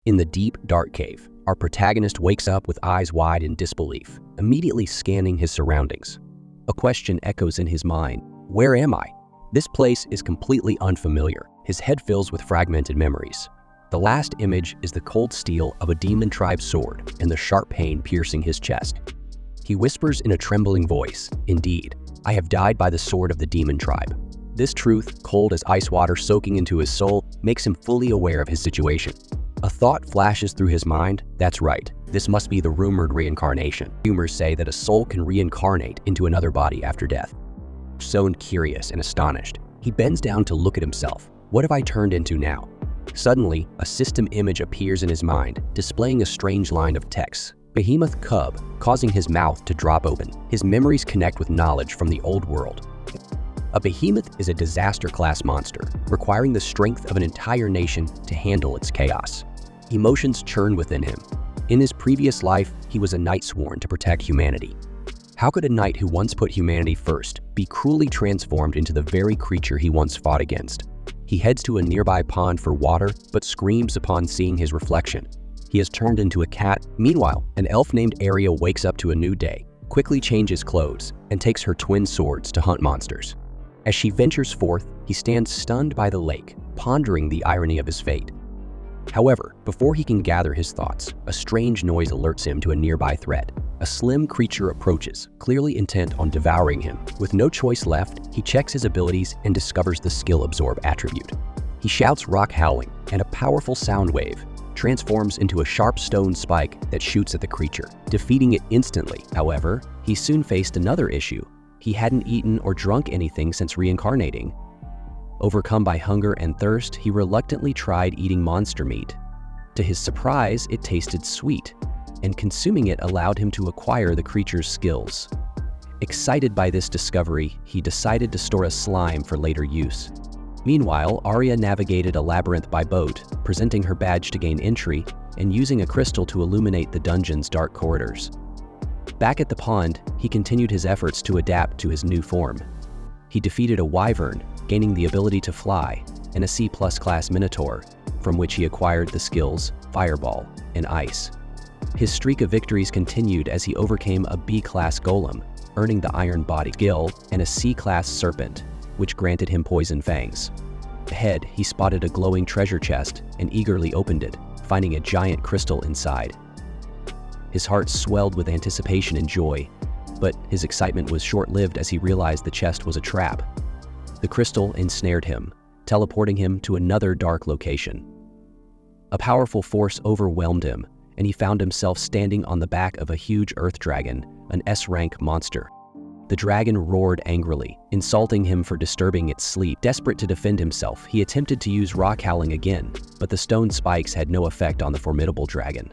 In the deep, dark cave, our protagonist wakes up with eyes wide in disbelief, immediately scanning his surroundings. A question echoes in his mind: where am I? This place is completely unfamiliar. His head fills with fragmented memories. The last image is the cold steel of a demon tribe sword and the sharp pain piercing his chest. He whispers in a trembling voice, "Indeed, I have died by the sword of the demon tribe." This truth, cold as ice water soaking into his soul, makes him fully aware of his situation. A thought flashes through his mind: that's right, this must be the rumored reincarnation. Rumors say that a soul can reincarnate into another body after death. So curious and astonished, he bends down to look at himself. What have I turned into now? Suddenly, a system image appears in his mind, displaying a strange line of text. Behemoth cub, causing his mouth to drop open. His memories connect with knowledge from the old world. A behemoth is a disaster-class monster, requiring the strength of an entire nation to handle its chaos. Emotions churn within him. In his previous life, he was a knight sworn to protect humanity. How could a knight who once put humanity first be cruelly transformed into the very creature he once fought against? He heads to a nearby pond for water, but screams upon seeing his reflection. He has turned into a cat. Meanwhile, an elf named Arya wakes up to a new day, quickly changes clothes, and takes her twin swords to hunt monsters. As she ventures forth, he stands stunned by the lake, pondering the irony of his fate. However, before he can gather his thoughts, a strange noise alerts him to a nearby threat. A slim creature approaches, clearly intent on devouring him. With no choice left, he checks his abilities and discovers the skill absorb attribute. He shouts rock howling, and a powerful sound wave transforms into a sharp stone spike that shoots at the creature, defeating it instantly. However, he soon faced another issue. He hadn't eaten or drunk anything since reincarnating. Overcome by hunger and thirst, he reluctantly tried eating monster meat. To his surprise, it tasted sweet, and consuming it allowed him to acquire the creature's skills. Excited by this discovery, he decided to store a slime for later use. Meanwhile, Arya navigated a labyrinth by boat, presenting her badge to gain entry and using a crystal to illuminate the dungeon's dark corridors. Back at the pond, he continued his efforts to adapt to his new form. He defeated a wyvern, gaining the ability to fly, and a C+ class minotaur, from which he acquired the skills Fireball and Ice. His streak of victories continued as he overcame a B-class golem, earning the Iron Body skill, and a C-class serpent, which granted him Poison Fangs. Ahead, he spotted a glowing treasure chest and eagerly opened it, finding a giant crystal inside. His heart swelled with anticipation and joy, but his excitement was short-lived as he realized the chest was a trap. The crystal ensnared him, teleporting him to another dark location. A powerful force overwhelmed him, and he found himself standing on the back of a huge earth dragon, an S-rank monster. The dragon roared angrily, insulting him for disturbing its sleep. Desperate to defend himself, he attempted to use rock howling again, but the stone spikes had no effect on the formidable dragon.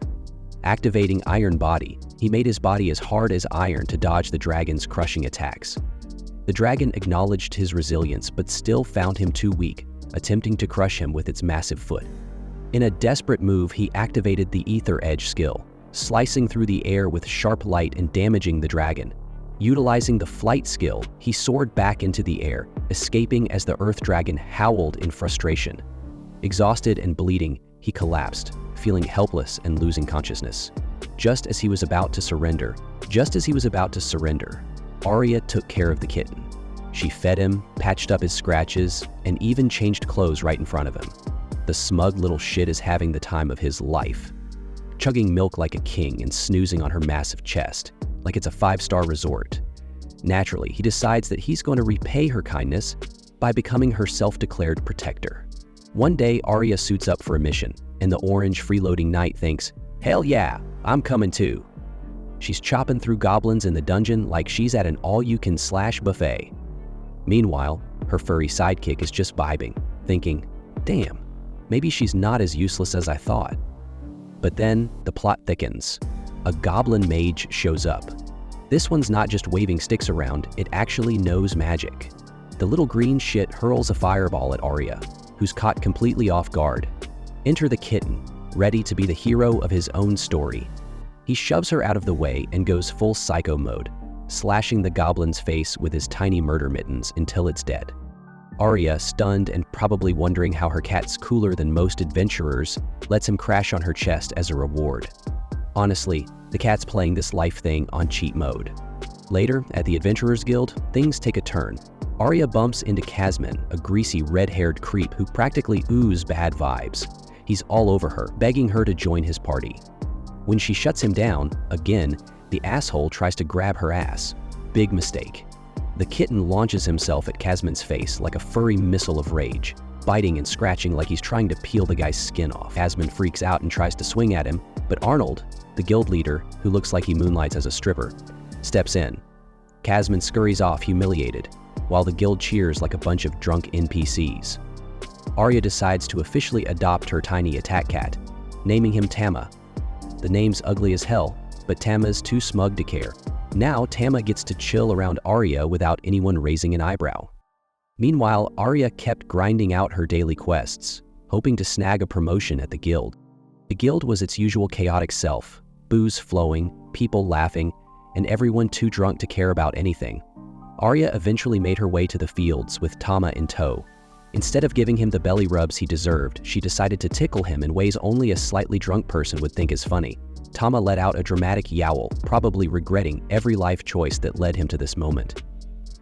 Activating Iron Body, he made his body as hard as iron to dodge the dragon's crushing attacks. The dragon acknowledged his resilience but still found him too weak, attempting to crush him with its massive foot. In a desperate move, he activated the Ether Edge skill, slicing through the air with sharp light and damaging the dragon. Utilizing the flight skill, he soared back into the air, escaping as the earth dragon howled in frustration. Exhausted and bleeding, he collapsed, feeling helpless and losing consciousness. Just as he was about to surrender, Arya took care of the kitten. She fed him, patched up his scratches, and even changed clothes right in front of him. The smug little shit is having the time of his life, chugging milk like a king and snoozing on her massive chest, like it's a 5-star resort. Naturally, he decides that he's going to repay her kindness by becoming her self-declared protector. One day, Arya suits up for a mission, and the orange freeloading knight thinks, "Hell yeah, I'm coming too." She's chopping through goblins in the dungeon like she's at an all-you-can-slash buffet. Meanwhile, her furry sidekick is just vibing, thinking, "Damn, maybe she's not as useless as I thought." But then, the plot thickens. A goblin mage shows up. This one's not just waving sticks around, it actually knows magic. The little green shit hurls a fireball at Arya, who's caught completely off guard. Enter the kitten, ready to be the hero of his own story. He shoves her out of the way and goes full psycho mode, slashing the goblin's face with his tiny murder mittens until it's dead. Arya, stunned and probably wondering how her cat's cooler than most adventurers, lets him crash on her chest as a reward. Honestly, the cat's playing this life thing on cheat mode. Later, at the Adventurers Guild, things take a turn. Arya bumps into Kasman, a greasy red-haired creep who practically oozes bad vibes. He's all over her, begging her to join his party. When she shuts him down, again, the asshole tries to grab her ass. Big mistake. The kitten launches himself at Kasman's face like a furry missile of rage, biting and scratching like he's trying to peel the guy's skin off. Kasman freaks out and tries to swing at him, but Arnold, the guild leader, who looks like he moonlights as a stripper, steps in. Kasman scurries off humiliated, while the guild cheers like a bunch of drunk NPCs. Arya decides to officially adopt her tiny attack cat, naming him Tama. The name's ugly as hell, but Tama's too smug to care. Now Tama gets to chill around Arya without anyone raising an eyebrow. Meanwhile, Arya kept grinding out her daily quests, hoping to snag a promotion at the guild. The guild was its usual chaotic self, booze flowing, people laughing, and everyone too drunk to care about anything. Arya eventually made her way to the fields with Tama in tow. Instead of giving him the belly rubs he deserved, she decided to tickle him in ways only a slightly drunk person would think is funny. Tama let out a dramatic yowl, probably regretting every life choice that led him to this moment.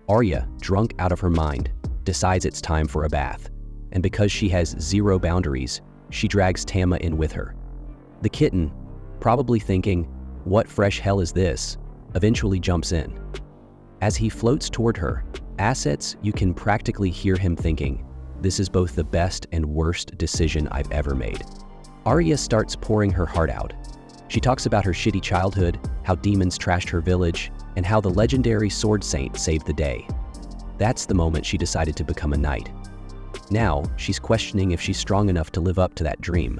Arya, drunk out of her mind, decides it's time for a bath, and because she has zero boundaries, she drags Tama in with her. The kitten, probably thinking, "What fresh hell is this?" eventually jumps in. As he floats toward her, assets, you can practically hear him thinking, "This is both the best and worst decision I've ever made." Arya starts pouring her heart out. She talks about her shitty childhood, how demons trashed her village, and how the legendary sword saint saved the day. That's the moment she decided to become a knight. Now, she's questioning if she's strong enough to live up to that dream.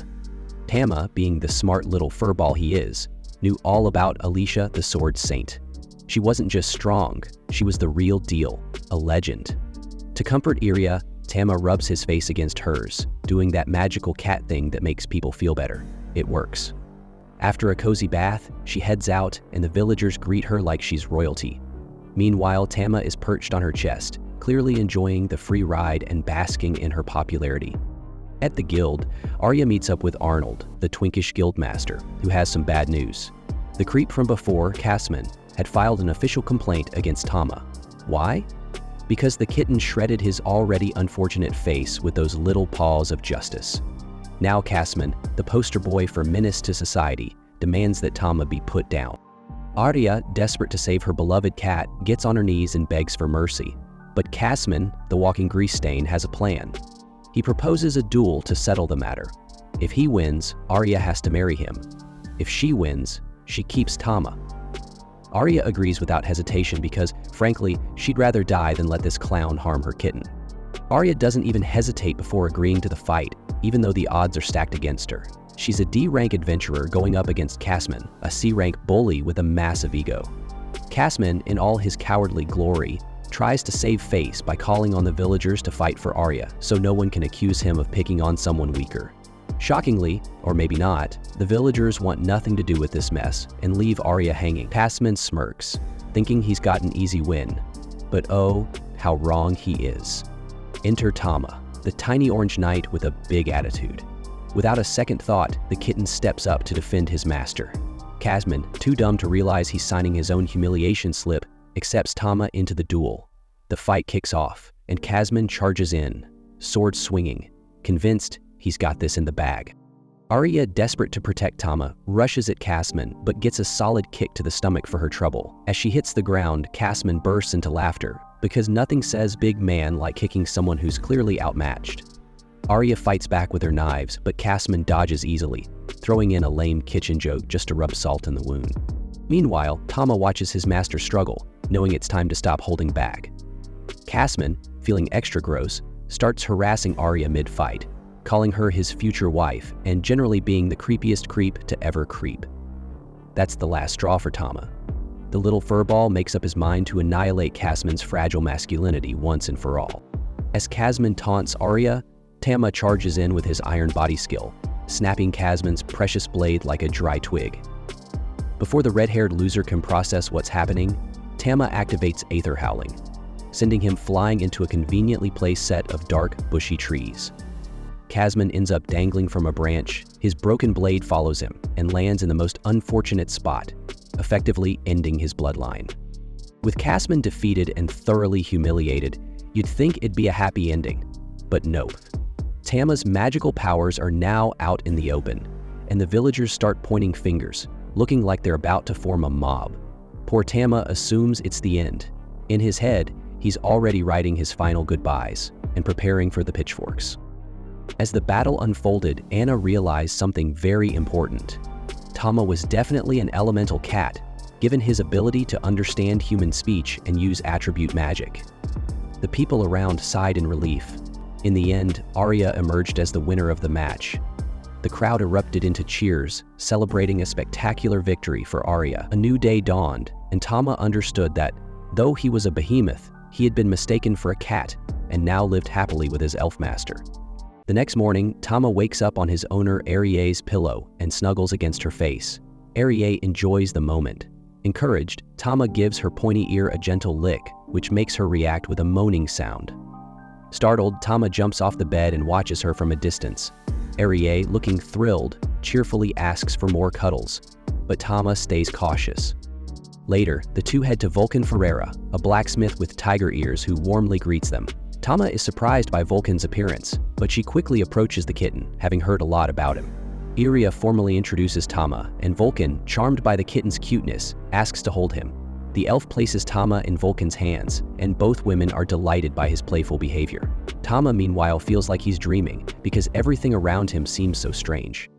Tama, being the smart little furball he is, knew all about Alicia the sword saint. She wasn't just strong, she was the real deal, a legend. To comfort Arya, Tama rubs his face against hers, doing that magical cat thing that makes people feel better. It works. After a cozy bath, she heads out and the villagers greet her like she's royalty. Meanwhile, Tama is perched on her chest, clearly enjoying the free ride and basking in her popularity. At the guild, Arya meets up with Arnold, the twinkish guildmaster, who has some bad news. The creep from before, Kasman, had filed an official complaint against Tama. Why? Because the kitten shredded his already unfortunate face with those little paws of justice. Now Kasman, the poster boy for menace to society, demands that Tama be put down. Arya, desperate to save her beloved cat, gets on her knees and begs for mercy. But Kasman, the walking grease stain, has a plan. He proposes a duel to settle the matter. If he wins, Arya has to marry him. If she wins, she keeps Tama. Arya agrees without hesitation because, frankly, she'd rather die than let this clown harm her kitten. Arya doesn't even hesitate before agreeing to the fight, even though the odds are stacked against her. She's a D-rank adventurer going up against Kasman, a C-rank bully with a massive ego. Kasman, in all his cowardly glory, tries to save face by calling on the villagers to fight for Arya, so no one can accuse him of picking on someone weaker. Shockingly, or maybe not, the villagers want nothing to do with this mess and leave Arya hanging. Kasman smirks, thinking he's got an easy win. But oh, how wrong he is. Enter Tama, the tiny orange knight with a big attitude. Without a second thought, the kitten steps up to defend his master. Kasman, too dumb to realize he's signing his own humiliation slip, accepts Tama into the duel. The fight kicks off, and Kasman charges in, sword swinging, convinced he's got this in the bag. Arya, desperate to protect Tama, rushes at Kasman, but gets a solid kick to the stomach for her trouble. As she hits the ground, Kasman bursts into laughter, because nothing says big man like kicking someone who's clearly outmatched. Arya fights back with her knives, but Kasman dodges easily, throwing in a lame kitchen joke just to rub salt in the wound. Meanwhile, Tama watches his master struggle, knowing it's time to stop holding back. Kasman, feeling extra gross, starts harassing Arya mid-fight, calling her his future wife and generally being the creepiest creep to ever creep. That's the last straw for Tama. The little furball makes up his mind to annihilate Kasman's fragile masculinity once and for all. As Kasman taunts Arya, Tama charges in with his iron body skill, snapping Kasman's precious blade like a dry twig. Before the red-haired loser can process what's happening, Tama activates Aether Howling. sending him flying into a conveniently placed set of dark, bushy trees. Kazman ends up dangling from a branch, his broken blade follows him, and lands in the most unfortunate spot, effectively ending his bloodline. With Kazman defeated and thoroughly humiliated, you'd think it'd be a happy ending, but nope. Tama's magical powers are now out in the open, and the villagers start pointing fingers, looking like they're about to form a mob. Poor Tama assumes it's the end. In his head, he's already writing his final goodbyes and preparing for the pitchforks. As the battle unfolded, Anna realized something very important. Tama was definitely an elemental cat, given his ability to understand human speech and use attribute magic. The people around sighed in relief. In the end, Arya emerged as the winner of the match. The crowd erupted into cheers, celebrating a spectacular victory for Arya. A new day dawned, and Tama understood that, though he was a behemoth, he had been mistaken for a cat and now lived happily with his elf master. The next morning, Tama wakes up on his owner Arya's pillow and snuggles against her face. Arya enjoys the moment. Encouraged, Tama gives her pointy ear a gentle lick, which makes her react with a moaning sound. Startled, Tama jumps off the bed and watches her from a distance. Arya, looking thrilled, cheerfully asks for more cuddles, but Tama stays cautious. Later, the two head to Vulcan Ferreira, a blacksmith with tiger ears who warmly greets them. Tama is surprised by Vulcan's appearance, but she quickly approaches the kitten, having heard a lot about him. Arya formally introduces Tama, and Vulcan, charmed by the kitten's cuteness, asks to hold him. The elf places Tama in Vulcan's hands, and both women are delighted by his playful behavior. Tama, meanwhile, feels like he's dreaming, because everything around him seems so strange.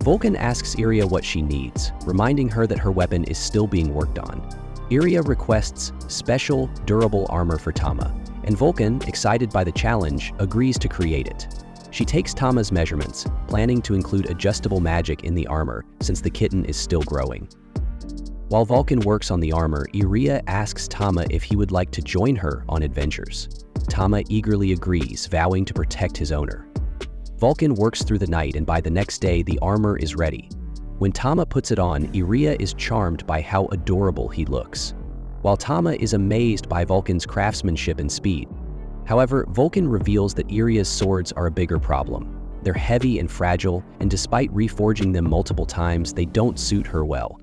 Vulcan asks Arya what she needs, reminding her that her weapon is still being worked on. Arya requests special, durable armor for Tama, and Vulcan, excited by the challenge, agrees to create it. She takes Tama's measurements, planning to include adjustable magic in the armor since the kitten is still growing. While Vulcan works on the armor, Arya asks Tama if he would like to join her on adventures. Tama eagerly agrees, vowing to protect his owner. Vulcan works through the night, and by the next day, the armor is ready. When Tama puts it on, Arya is charmed by how adorable he looks, while Tama is amazed by Vulcan's craftsmanship and speed. However, Vulcan reveals that Arya's swords are a bigger problem. They're heavy and fragile, and despite reforging them multiple times, they don't suit her well.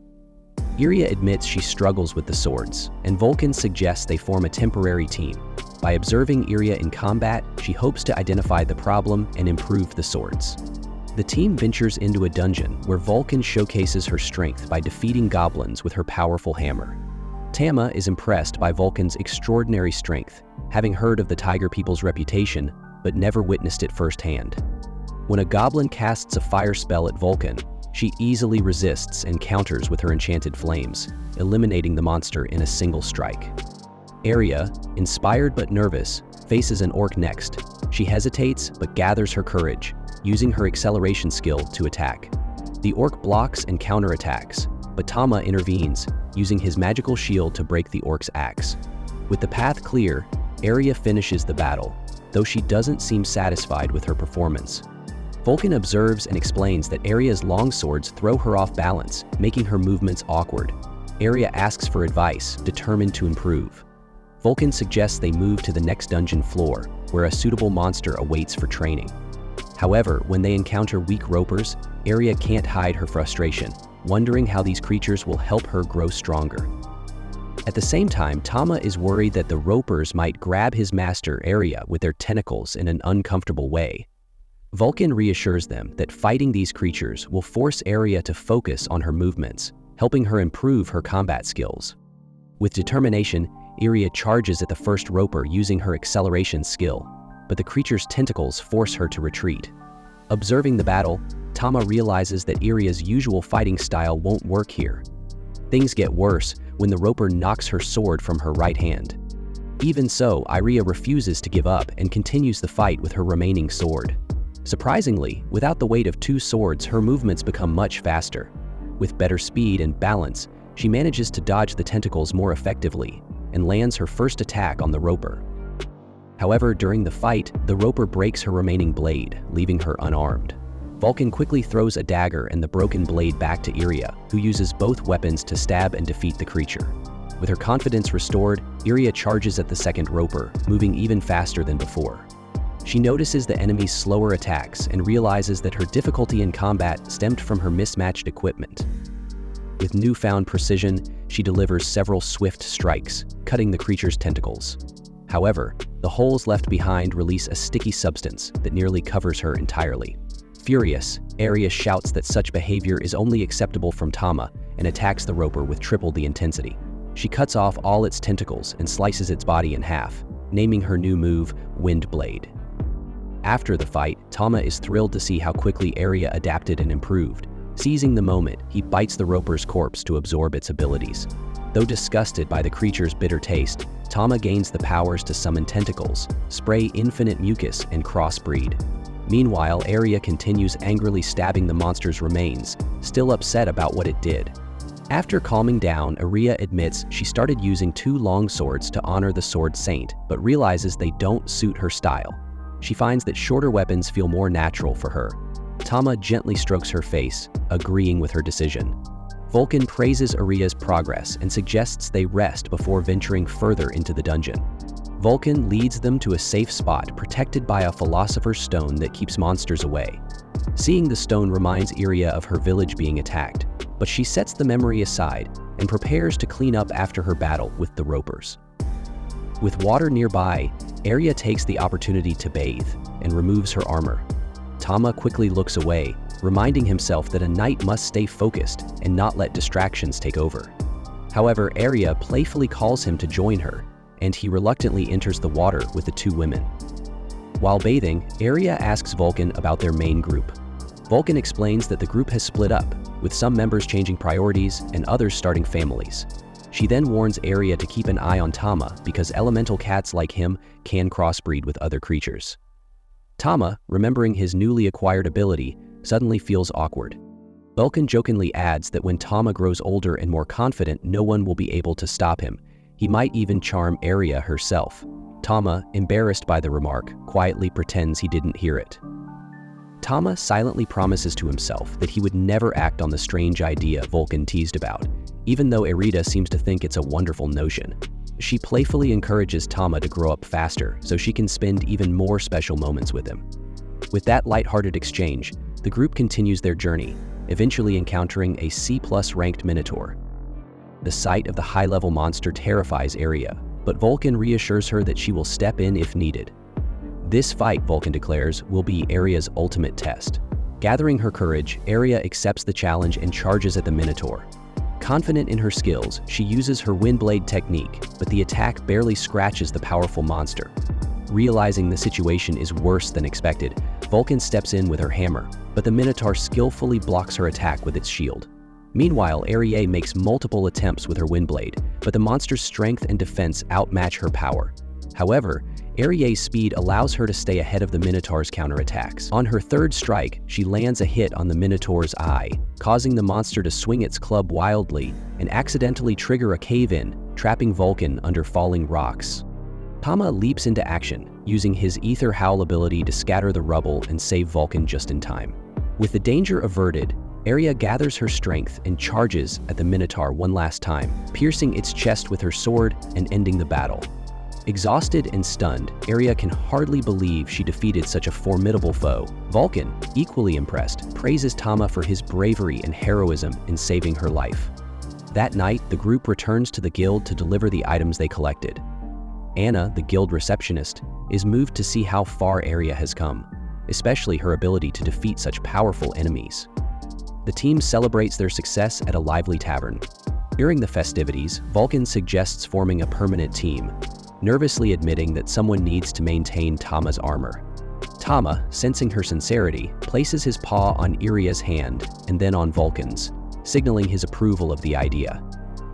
Arya admits she struggles with the swords, and Vulcan suggests they form a temporary team. By observing Arya in combat, she hopes to identify the problem and improve the swords. The team ventures into a dungeon where Vulcan showcases her strength by defeating goblins with her powerful hammer. Tama is impressed by Vulcan's extraordinary strength, having heard of the Tiger People's reputation, but never witnessed it firsthand. When a goblin casts a fire spell at Vulcan, she easily resists and counters with her enchanted flames, eliminating the monster in a single strike. Arya, inspired but nervous, faces an orc next. She hesitates but gathers her courage, using her acceleration skill to attack. The orc blocks and counterattacks, but Tama intervenes, using his magical shield to break the orc's axe. With the path clear, Arya finishes the battle, though she doesn't seem satisfied with her performance. Vulcan observes and explains that Arya's long swords throw her off balance, making her movements awkward. Arya asks for advice, determined to improve. Vulcan suggests they move to the next dungeon floor, where a suitable monster awaits for training. However, when they encounter weak ropers, Arya can't hide her frustration, wondering how these creatures will help her grow stronger. At the same time, Tama is worried that the ropers might grab his master Arya with their tentacles in an uncomfortable way. Vulcan reassures them that fighting these creatures will force Arya to focus on her movements, helping her improve her combat skills. With determination, Arya charges at the first roper using her acceleration skill, but the creature's tentacles force her to retreat. Observing the battle, Tama realizes that Arya's usual fighting style won't work here. Things get worse when the roper knocks her sword from her right hand. Even so, Arya refuses to give up and continues the fight with her remaining sword. Surprisingly, without the weight of two swords, her movements become much faster. With better speed and balance, she manages to dodge the tentacles more effectively and lands her first attack on the roper. However, during the fight, the roper breaks her remaining blade, leaving her unarmed. Vulcan quickly throws a dagger and the broken blade back to Arya, who uses both weapons to stab and defeat the creature. With her confidence restored, Iria charges at the second roper, moving even faster than before. She notices the enemy's slower attacks and realizes that her difficulty in combat stemmed from her mismatched equipment. With newfound precision, she delivers several swift strikes, cutting the creature's tentacles. However, the holes left behind release a sticky substance that nearly covers her entirely. Furious, Iria shouts that such behavior is only acceptable from Tama and attacks the roper with triple the intensity. She cuts off all its tentacles and slices its body in half, naming her new move Wind Blade. After the fight, Tama is thrilled to see how quickly Iria adapted and improved. Seizing the moment, he bites the roper's corpse to absorb its abilities. Though disgusted by the creature's bitter taste, Tama gains the powers to summon tentacles, spray infinite mucus, and crossbreed. Meanwhile, Iria continues angrily stabbing the monster's remains, still upset about what it did. After calming down, Iria admits she started using 2 long swords to honor the Sword Saint, but realizes they don't suit her style. She finds that shorter weapons feel more natural for her. Tama gently strokes her face, agreeing with her decision. Vulcan praises Iria's progress and suggests they rest before venturing further into the dungeon. Vulcan leads them to a safe spot protected by a philosopher's stone that keeps monsters away. Seeing the stone reminds Iria of her village being attacked, but she sets the memory aside and prepares to clean up after her battle with the ropers. With water nearby, Iria takes the opportunity to bathe and removes her armor. Tama quickly looks away, reminding himself that a knight must stay focused and not let distractions take over. However, Iria playfully calls him to join her, and he reluctantly enters the water with the 2 women. While bathing, Iria asks Vulcan about their main group. Vulcan explains that the group has split up, with some members changing priorities and others starting families. She then warns Iria to keep an eye on Tama because elemental cats like him can crossbreed with other creatures. Tama, remembering his newly acquired ability, suddenly feels awkward. Vulcan jokingly adds that when Tama grows older and more confident, no one will be able to stop him. He might even charm Iria herself. Tama, embarrassed by the remark, quietly pretends he didn't hear it. Tama silently promises to himself that he would never act on the strange idea Vulcan teased about, even though Irida seems to think it's a wonderful notion. She playfully encourages Tama to grow up faster so she can spend even more special moments with him. With that lighthearted exchange, the group continues their journey, eventually encountering a C+ ranked Minotaur. The sight of the high-level monster terrifies Iria, but Vulcan reassures her that she will step in if needed. This fight, Vulcan declares, will be Iria's ultimate test. Gathering her courage, Iria accepts the challenge and charges at the Minotaur. Confident in her skills, she uses her Windblade technique, but the attack barely scratches the powerful monster. Realizing the situation is worse than expected, Vulcan steps in with her hammer, but the Minotaur skillfully blocks her attack with its shield. Meanwhile, Iria makes multiple attempts with her Windblade, but the monster's strength and defense outmatch her power. However, Iria's speed allows her to stay ahead of the Minotaur's counterattacks. On her 3rd strike, she lands a hit on the Minotaur's eye, causing the monster to swing its club wildly and accidentally trigger a cave-in, trapping Vulcan under falling rocks. Tama leaps into action, using his Ether Howl ability to scatter the rubble and save Vulcan just in time. With the danger averted, Iria gathers her strength and charges at the Minotaur one last time, piercing its chest with her sword and ending the battle. Exhausted and stunned, Iria can hardly believe she defeated such a formidable foe. Vulcan, equally impressed, praises Tama for his bravery and heroism in saving her life. That night, the group returns to the guild to deliver the items they collected. Anna, the guild receptionist, is moved to see how far Iria has come, especially her ability to defeat such powerful enemies. The team celebrates their success at a lively tavern. During the festivities, Vulcan suggests forming a permanent team, nervously admitting that someone needs to maintain Tama's armor. Tama, sensing her sincerity, places his paw on Iria's hand and then on Vulcan's, signaling his approval of the idea.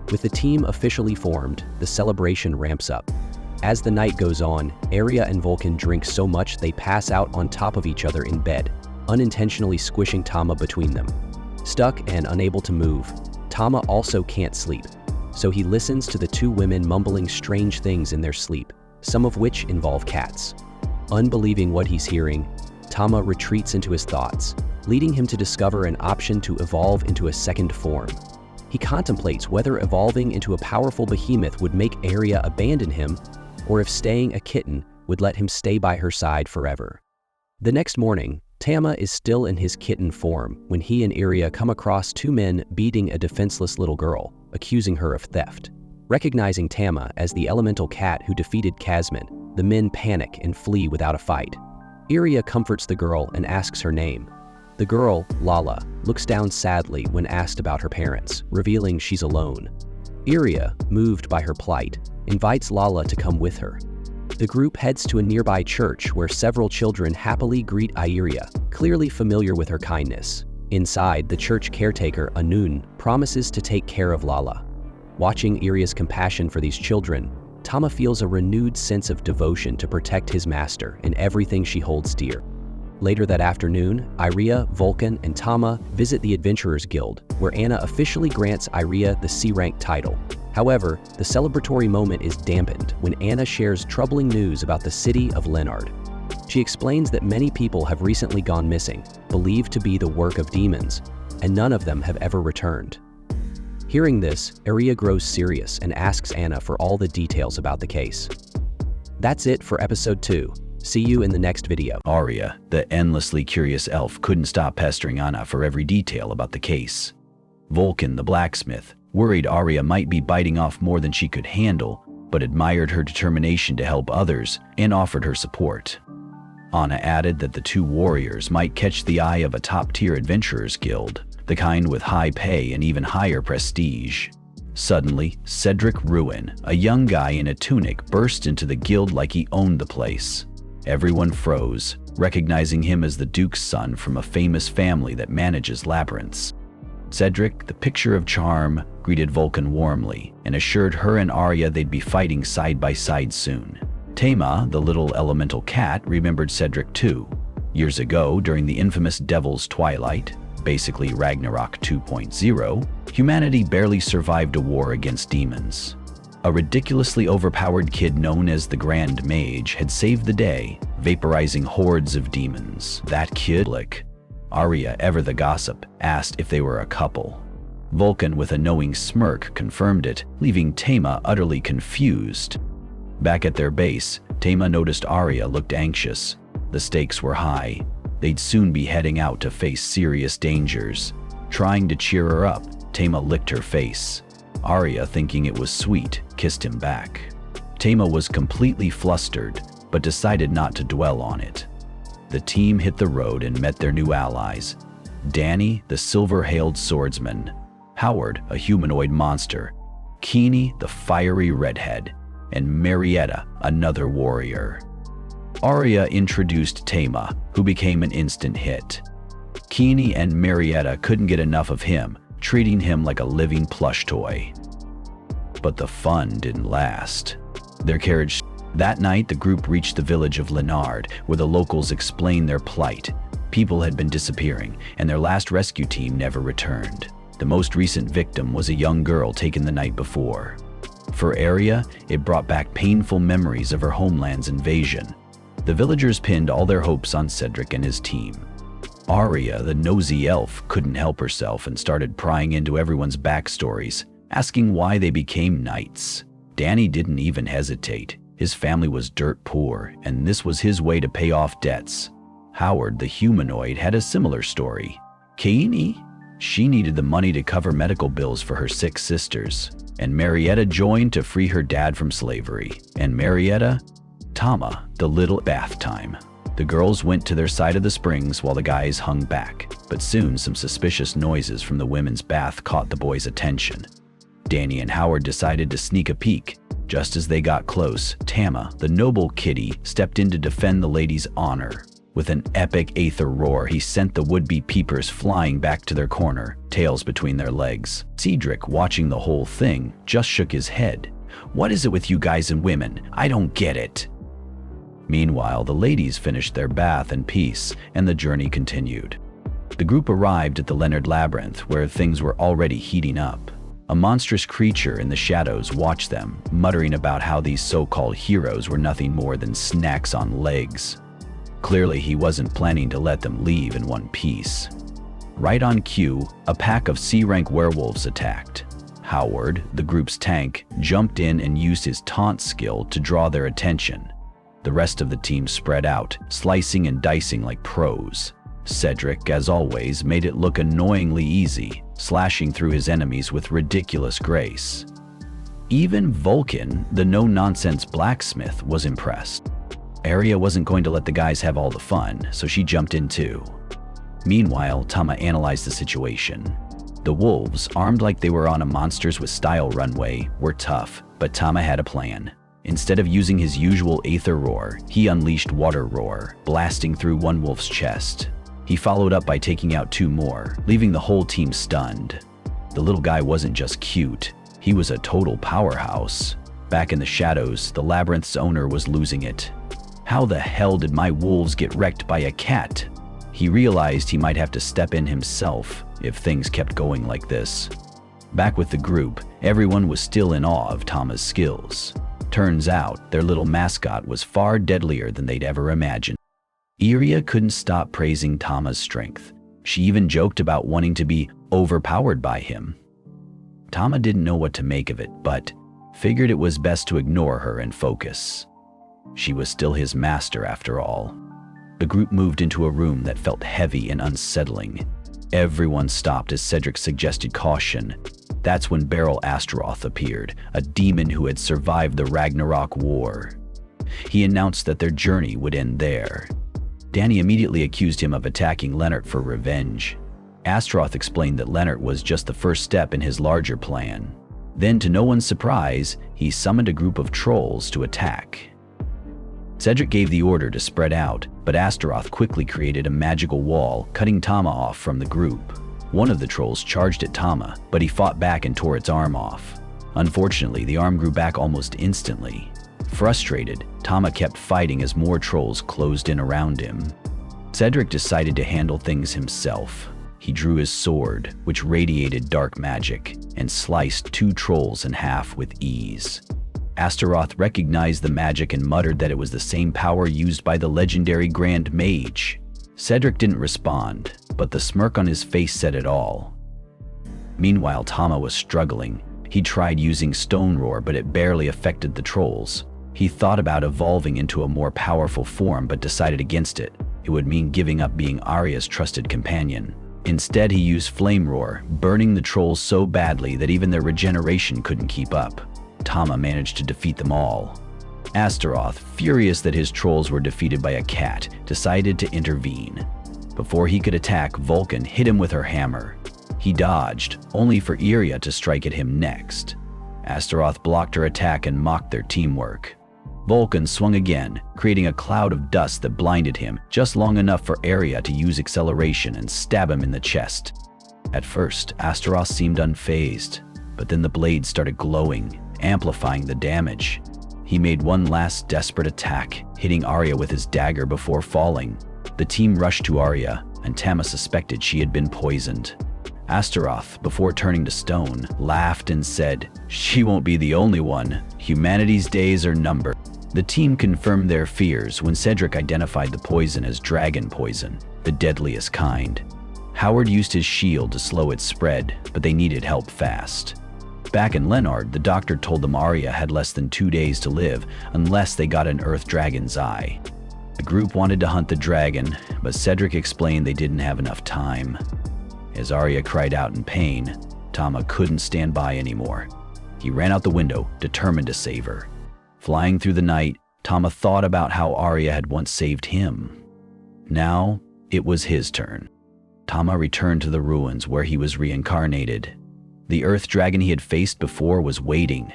With the team officially formed, the celebration ramps up. As the night goes on, Iria and Vulcan drink so much they pass out on top of each other in bed, unintentionally squishing Tama between them. Stuck and unable to move, Tama also can't sleep, so he listens to the 2 women mumbling strange things in their sleep, some of which involve cats. Unbelieving what he's hearing, Tama retreats into his thoughts, leading him to discover an option to evolve into a second form. He contemplates whether evolving into a powerful behemoth would make Aria abandon him, or if staying a kitten would let him stay by her side forever. The next morning, Tama is still in his kitten form when he and Aria come across two men beating a defenseless little girl, accusing her of theft. Recognizing Tama as the elemental cat who defeated Casman, the men panic and flee without a fight. Aria comforts the girl and asks her name. The girl, Lala, looks down sadly when asked about her parents, revealing she's alone. Aria, moved by her plight, invites Lala to come with her. The group heads to a nearby church where several children happily greet Aria, clearly familiar with her kindness. Inside, the church caretaker, Anun, promises to take care of Lala. Watching Aria's compassion for these children, Tama feels a renewed sense of devotion to protect his master and everything she holds dear. Later that afternoon, Aria, Vulcan, and Tama visit the Adventurers Guild, where Anna officially grants Aria the C-rank title. However, the celebratory moment is dampened when Anna shares troubling news about the city of Leonard. She explains that many people have recently gone missing, believed to be the work of demons, and none of them have ever returned. Hearing this, Aria grows serious and asks Anna for all the details about the case. That's it for episode 2. See you in the next video. Aria, the endlessly curious elf, couldn't stop pestering Anna for every detail about the case. Vulcan, the blacksmith, worried Aria might be biting off more than she could handle, but admired her determination to help others and offered her support. Anna added that the two warriors might catch the eye of a top-tier adventurers guild, the kind with high pay and even higher prestige. Suddenly, Cedric Ruin, a young guy in a tunic, burst into the guild like he owned the place. Everyone froze, recognizing him as the Duke's son from a famous family that manages labyrinths. Cedric, the picture of charm, greeted Vulcan warmly and assured her and Aria they'd be fighting side by side soon. Tama, the little elemental cat, remembered Cedric too. Years ago, during the infamous Devil's Twilight, basically Ragnarok 2.0, humanity barely survived a war against demons. A ridiculously overpowered kid known as the Grand Mage had saved the day, vaporizing hordes of demons. That kid, Aria, ever the gossip, asked if they were a couple. Vulcan, with a knowing smirk, confirmed it, leaving Tama utterly confused. Back at their base, Tama noticed Aria looked anxious. The stakes were high. They'd soon be heading out to face serious dangers. Trying to cheer her up, Tama licked her face. Aria, thinking it was sweet, kissed him back. Tama was completely flustered, but decided not to dwell on it. The team hit the road and met their new allies. Danny, the silver-hailed swordsman. Howard, a humanoid monster. Keeney, the fiery redhead. And Marietta, another warrior. Aria introduced Tama, who became an instant hit. Keeney and Marietta couldn't get enough of him, treating him like a living plush toy. But the fun didn't last. Their carriage. That night, the group reached the village of Leonard, where the locals explained their plight. People had been disappearing, and their last rescue team never returned. The most recent victim was a young girl taken the night before. For Aria, it brought back painful memories of her homeland's invasion. The villagers pinned all their hopes on Cedric and his team. Aria, the nosy elf, couldn't help herself and started prying into everyone's backstories, asking why they became knights. Danny didn't even hesitate. His family was dirt poor, and this was his way to pay off debts. Howard, the humanoid, had a similar story. Keeney? She needed the money to cover medical bills for her sick sisters. And Marietta joined to free her dad from slavery. And Marietta? Tama, the little bath time. The girls went to their side of the springs while the guys hung back, but soon some suspicious noises from the women's bath caught the boys' attention. Danny and Howard decided to sneak a peek. Just as they got close, Tama, the noble kitty, stepped in to defend the ladies' honor. With an epic aether roar, he sent the would-be peepers flying back to their corner, tails between their legs. Cedric, watching the whole thing, just shook his head. "What is it with you guys and women? I don't get it." Meanwhile, the ladies finished their bath in peace, and the journey continued. The group arrived at the Leonard Labyrinth, where things were already heating up. A monstrous creature in the shadows watched them, muttering about how these so-called heroes were nothing more than snacks on legs. Clearly, he wasn't planning to let them leave in one piece. Right on cue, a pack of C-rank werewolves attacked. Howard, the group's tank, jumped in and used his taunt skill to draw their attention. The rest of the team spread out, slicing and dicing like pros. Cedric, as always, made it look annoyingly easy, slashing through his enemies with ridiculous grace. Even Vulcan, the no-nonsense blacksmith, was impressed. Arya wasn't going to let the guys have all the fun, so she jumped in too. Meanwhile, Tama analyzed the situation. The wolves, armed like they were on a Monsters with Style runway, were tough, but Tama had a plan. Instead of using his usual Aether Roar, he unleashed Water Roar, blasting through one wolf's chest. He followed up by taking out two more, leaving the whole team stunned. The little guy wasn't just cute, he was a total powerhouse. Back in the shadows, the labyrinth's owner was losing it. How the hell did my wolves get wrecked by a cat? He realized he might have to step in himself if things kept going like this. Back with the group, everyone was still in awe of Tama's skills. Turns out, their little mascot was far deadlier than they'd ever imagined. Arya couldn't stop praising Tama's strength. She even joked about wanting to be overpowered by him. Tama didn't know what to make of it, but figured it was best to ignore her and focus. She was still his master after all. The group moved into a room that felt heavy and unsettling. Everyone stopped as Cedric suggested caution. That's when Beryl Astaroth appeared, a demon who had survived the Ragnarok War. He announced that their journey would end there. Danny immediately accused him of attacking Leonard for revenge. Astaroth explained that Leonard was just the first step in his larger plan. Then, to no one's surprise, he summoned a group of trolls to attack. Cedric gave the order to spread out, but Astaroth quickly created a magical wall, cutting Tama off from the group. One of the trolls charged at Tama, but he fought back and tore its arm off. Unfortunately, the arm grew back almost instantly. Frustrated, Tama kept fighting as more trolls closed in around him. Cedric decided to handle things himself. He drew his sword, which radiated dark magic, and sliced two trolls in half with ease. Astaroth recognized the magic and muttered that it was the same power used by the legendary Grand Mage. Cedric didn't respond, but the smirk on his face said it all. Meanwhile, Tama was struggling. He tried using Stone Roar, but it barely affected the trolls. He thought about evolving into a more powerful form, but decided against it. It would mean giving up being Arya's trusted companion. Instead, he used Flame Roar, burning the trolls so badly that even their regeneration couldn't keep up. Tama managed to defeat them all. Astaroth, furious that his trolls were defeated by a cat, decided to intervene. Before he could attack, Vulcan hit him with her hammer. He dodged, only for Arya to strike at him next. Astaroth blocked her attack and mocked their teamwork. Vulcan swung again, creating a cloud of dust that blinded him just long enough for Arya to use acceleration and stab him in the chest. At first, Astaroth seemed unfazed, but then the blade started glowing, amplifying the damage. He made one last desperate attack, hitting Arya with his dagger before falling. The team rushed to Arya, and Tama suspected she had been poisoned. Astaroth, before turning to stone, laughed and said, "She won't be the only one. Humanity's days are numbered." The team confirmed their fears when Cedric identified the poison as dragon poison, the deadliest kind. Howard used his shield to slow its spread, but they needed help fast. Back in Leonard, the doctor told them Arya had less than 2 days to live unless they got an Earth Dragon's eye. The group wanted to hunt the dragon, but Cedric explained they didn't have enough time. As Arya cried out in pain, Tama couldn't stand by anymore. He ran out the window, determined to save her. Flying through the night, Tama thought about how Arya had once saved him. Now, it was his turn. Tama returned to the ruins where he was reincarnated. The Earth Dragon he had faced before was waiting.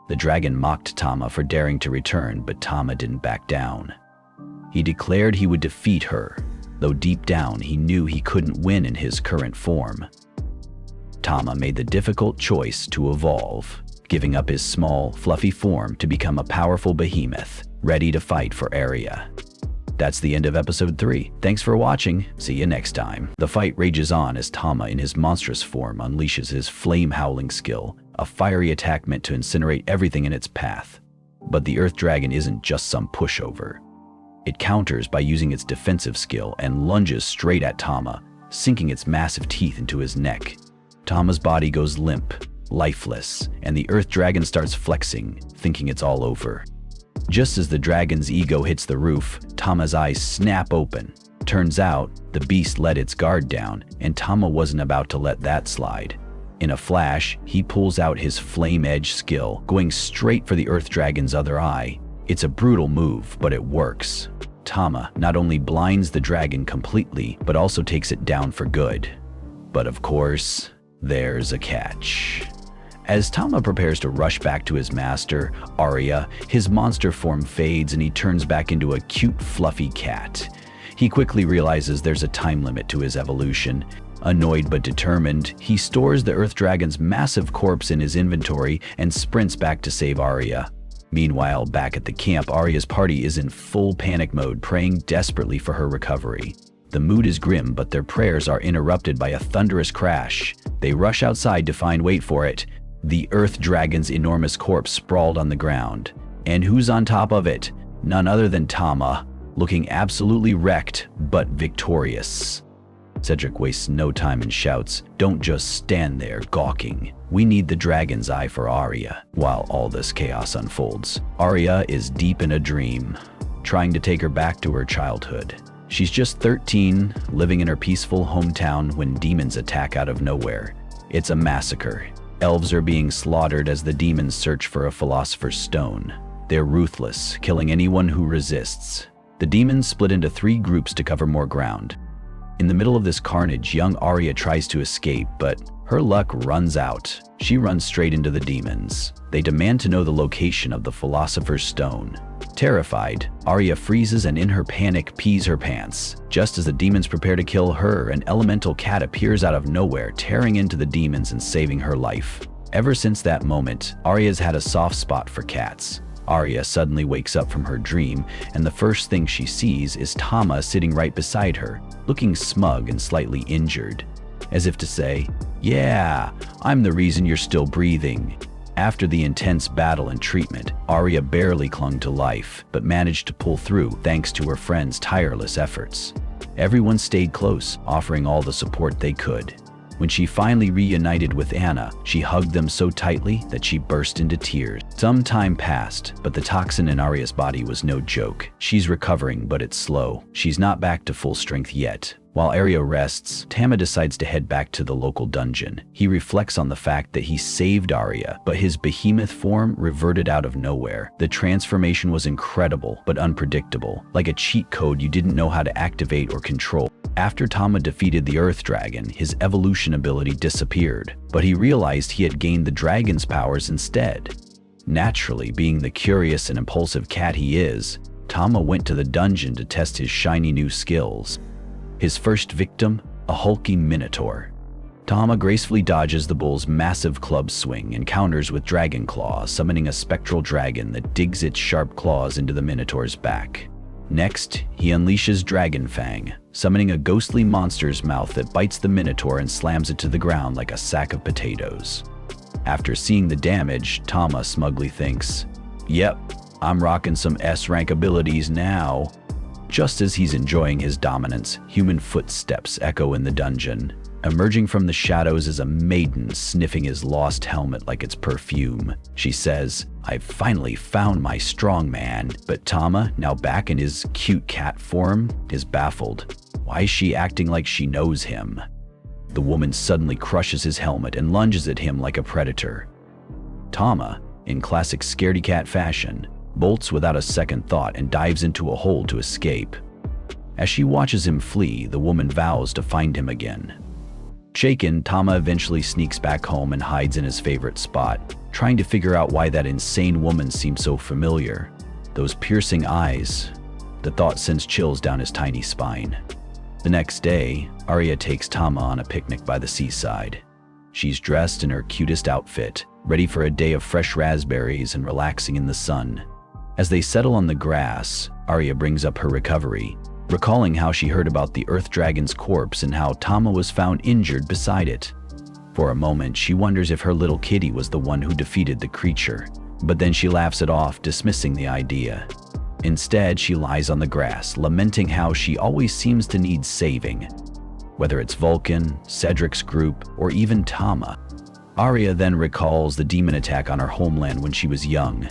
The dragon mocked Tama for daring to return, but Tama didn't back down. He declared he would defeat her, though deep down he knew he couldn't win in his current form. Tama made the difficult choice to evolve, giving up his small, fluffy form to become a powerful behemoth, ready to fight for Arya. That's the end of episode 3. Thanks for watching. See you next time. The fight rages on as Tama in his monstrous form unleashes his flame howling skill, a fiery attack meant to incinerate everything in its path. But the Earth Dragon isn't just some pushover. It counters by using its defensive skill and lunges straight at Tama, sinking its massive teeth into his neck. Tama's body goes limp, lifeless, and the earth dragon starts flexing, thinking it's all over. Just as the dragon's ego hits the roof, Tama's eyes snap open. Turns out, the beast let its guard down, and Tama wasn't about to let that slide. In a flash, he pulls out his flame edge skill, going straight for the earth dragon's other eye. It's a brutal move, but it works. Tama not only blinds the dragon completely, but also takes it down for good. But of course, there's a catch. As Tama prepares to rush back to his master, Arya, his monster form fades and he turns back into a cute, fluffy cat. He quickly realizes there's a time limit to his evolution. Annoyed but determined, he stores the earth dragon's massive corpse in his inventory and sprints back to save Arya. Meanwhile, back at the camp, Arya's party is in full panic mode, praying desperately for her recovery. The mood is grim, but their prayers are interrupted by a thunderous crash. They rush outside to find, wait for it, the earth dragon's enormous corpse sprawled on the ground. And who's on top of it? None other than Tama, looking absolutely wrecked, but victorious. Cedric wastes no time and shouts, "Don't just stand there gawking. We need the dragon's eye for Arya." While all this chaos unfolds, Arya is deep in a dream, trying to take her back to her childhood. She's just 13, living in her peaceful hometown when demons attack out of nowhere. It's a massacre. Elves are being slaughtered as the demons search for a philosopher's stone. They're ruthless, killing anyone who resists. The demons split into 3 groups to cover more ground. In the middle of this carnage, young Arya tries to escape, but her luck runs out. She runs straight into the demons. They demand to know the location of the philosopher's stone. Terrified, Arya freezes and in her panic pees her pants. Just as the demons prepare to kill her, an elemental cat appears out of nowhere, tearing into the demons and saving her life. Ever since that moment, Arya's had a soft spot for cats. Arya suddenly wakes up from her dream, and the first thing she sees is Tama sitting right beside her, looking smug and slightly injured. As if to say, "Yeah, I'm the reason you're still breathing." After the intense battle and treatment, Arya barely clung to life, but managed to pull through thanks to her friends' tireless efforts. Everyone stayed close, offering all the support they could. When she finally reunited with Anna, she hugged them so tightly that she burst into tears. Some time passed, but the toxin in Arya's body was no joke. She's recovering, but it's slow. She's not back to full strength yet. While Arya rests, Tama decides to head back to the local dungeon. He reflects on the fact that he saved Arya, but his behemoth form reverted out of nowhere. The transformation was incredible, but unpredictable, like a cheat code you didn't know how to activate or control. After Tama defeated the Earth Dragon, his evolution ability disappeared, but he realized he had gained the dragon's powers instead. Naturally, being the curious and impulsive cat he is, Tama went to the dungeon to test his shiny new skills. His first victim, a hulking minotaur. Tama gracefully dodges the bull's massive club swing and counters with Dragon Claw, summoning a spectral dragon that digs its sharp claws into the minotaur's back. Next, he unleashes Dragon Fang, summoning a ghostly monster's mouth that bites the minotaur and slams it to the ground like a sack of potatoes. After seeing the damage, Tama smugly thinks, "Yep, I'm rocking some S-rank abilities now." Just as he's enjoying his dominance, human footsteps echo in the dungeon. Emerging from the shadows is a maiden sniffing his lost helmet like it's perfume. She says, "I've finally found my strong man." But Tama, now back in his cute cat form, is baffled. Why is she acting like she knows him? The woman suddenly crushes his helmet and lunges at him like a predator. Tama, in classic scaredy cat fashion, bolts without a second thought and dives into a hole to escape. As she watches him flee, the woman vows to find him again. Shaken, Tama eventually sneaks back home and hides in his favorite spot, trying to figure out why that insane woman seemed so familiar. Those piercing eyes. The thought sends chills down his tiny spine. The next day, Arya takes Tama on a picnic by the seaside. She's dressed in her cutest outfit, ready for a day of fresh raspberries and relaxing in the sun. As they settle on the grass, Arya brings up her recovery, recalling how she heard about the Earth Dragon's corpse and how Tama was found injured beside it. For a moment, she wonders if her little kitty was the one who defeated the creature, but then she laughs it off, dismissing the idea. Instead, she lies on the grass, lamenting how she always seems to need saving. whether it's Vulcan, Cedric's group, or even Tama. Arya then recalls the demon attack on her homeland when she was young.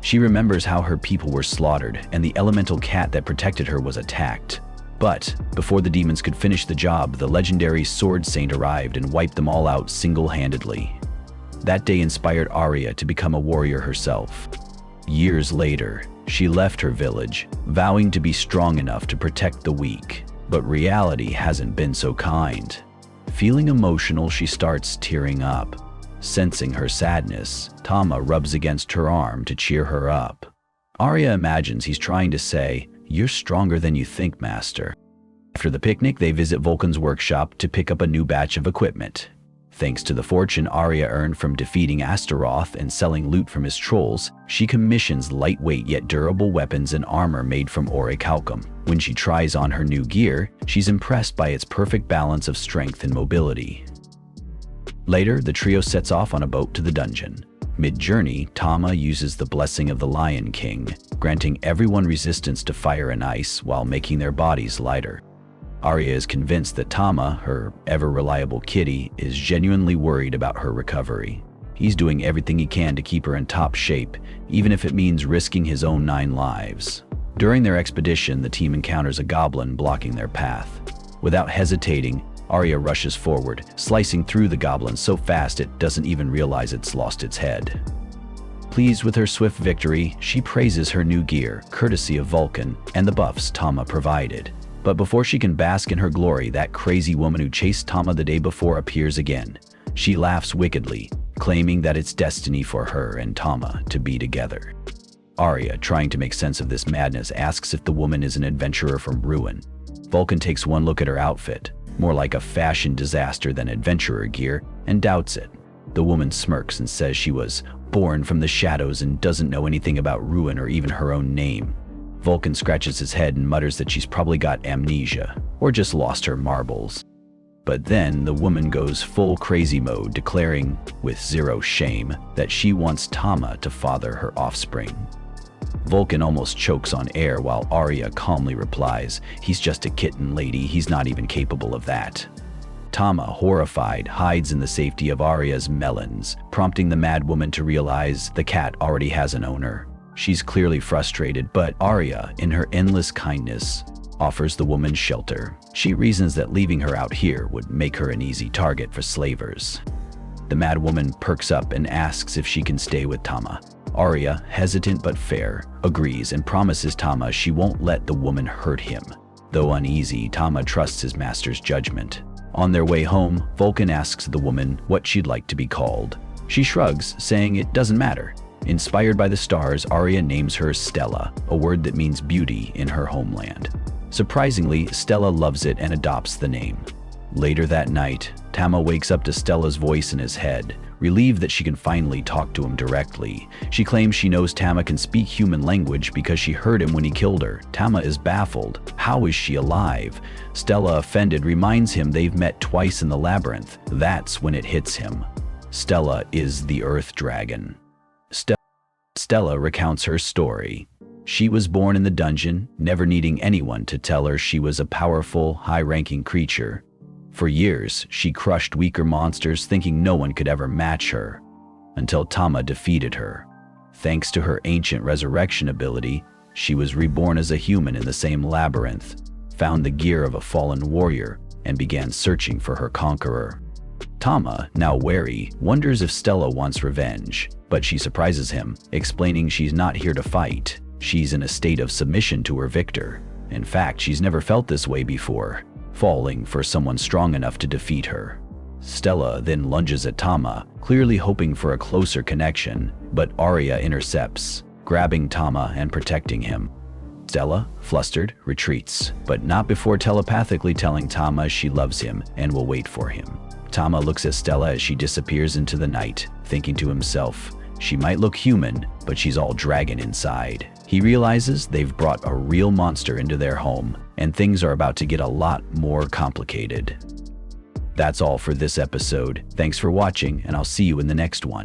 She remembers how her people were slaughtered and the elemental cat that protected her was attacked. But before the demons could finish the job, the legendary Sword Saint arrived and wiped them all out single-handedly. That day inspired Arya to become a warrior herself. Years later, she left her village, vowing to be strong enough to protect the weak. But reality hasn't been so kind. Feeling emotional, she starts tearing up. Sensing her sadness, Tama rubs against her arm to cheer her up. Arya imagines he's trying to say, "You're stronger than you think, master." After the picnic, they visit Vulcan's workshop to pick up a new batch of equipment. Thanks to the fortune Arya earned from defeating Astaroth and selling loot from his trolls, she commissions lightweight yet durable weapons and armor made from orichalcum. When she tries on her new gear, she's impressed by its perfect balance of strength and mobility. Later, the trio sets off on a boat to the dungeon. Mid-journey, Tama uses the blessing of the Lion King, granting everyone resistance to fire and ice while making their bodies lighter. Arya is convinced that Tama, her ever-reliable kitty, is genuinely worried about her recovery. He's doing everything he can to keep her in top shape, even if it means risking his own 9 lives. During their expedition, the team encounters a goblin blocking their path. Without hesitating, Arya rushes forward, slicing through the goblin so fast it doesn't even realize it's lost its head. Pleased with her swift victory, she praises her new gear, courtesy of Vulcan, and the buffs Tama provided. But before she can bask in her glory, that crazy woman who chased Tama the day before appears again. She laughs wickedly, claiming that it's destiny for her and Tama to be together. Arya, trying to make sense of this madness, asks if the woman is an adventurer from Ruin. Vulcan takes one look at her outfit, more like a fashion disaster than adventurer gear, and doubts it. The woman smirks and says she was born from the shadows and doesn't know anything about Ruin or even her own name. Vulcan scratches his head and mutters that she's probably got amnesia, or just lost her marbles. But then the woman goes full crazy mode, declaring, with zero shame, that she wants Tama to father her offspring. Vulcan almost chokes on air while Arya calmly replies, "He's just a kitten, lady, he's not even capable of that." Tama, horrified, hides in the safety of Arya's melons, prompting the mad woman to realize the cat already has an owner. She's clearly frustrated, but Arya, in her endless kindness, offers the woman shelter. She reasons that leaving her out here would make her an easy target for slavers. The mad woman perks up and asks if she can stay with Tama. Arya, hesitant but fair, agrees and promises Tama she won't let the woman hurt him. Though uneasy, Tama trusts his master's judgment. On their way home, Vulcan asks the woman what she'd like to be called. She shrugs, saying it doesn't matter. Inspired by the stars, Arya names her Stella, a word that means beauty in her homeland. Surprisingly, Stella loves it and adopts the name. Later that night, Tama wakes up to Stella's voice in his head, relieved that she can finally talk to him directly. She claims she knows Tama can speak human language because she heard him when he killed her. Tama is baffled. How is she alive? Stella, offended, reminds him they've met twice in the labyrinth. That's when it hits him. Stella is the Earth Dragon. Stella recounts her story. She was born in the dungeon, never needing anyone to tell her she was a powerful, high-ranking creature. For years, she crushed weaker monsters, thinking no one could ever match her, until Tama defeated her. Thanks to her ancient resurrection ability, she was reborn as a human in the same labyrinth, found the gear of a fallen warrior, and began searching for her conqueror. Tama, now wary, wonders if Stella wants revenge, but she surprises him, explaining she's not here to fight. She's in a state of submission to her victor. In fact, she's never felt this way before, falling for someone strong enough to defeat her. Stella then lunges at Tama, clearly hoping for a closer connection, but Arya intercepts, grabbing Tama and protecting him. Stella, flustered, retreats, but not before telepathically telling Tama she loves him and will wait for him. Tama looks at Stella as she disappears into the night, thinking to himself, she might look human, but she's all dragon inside. He realizes they've brought a real monster into their home, and things are about to get a lot more complicated. That's all for this episode. Thanks for watching, and I'll see you in the next one.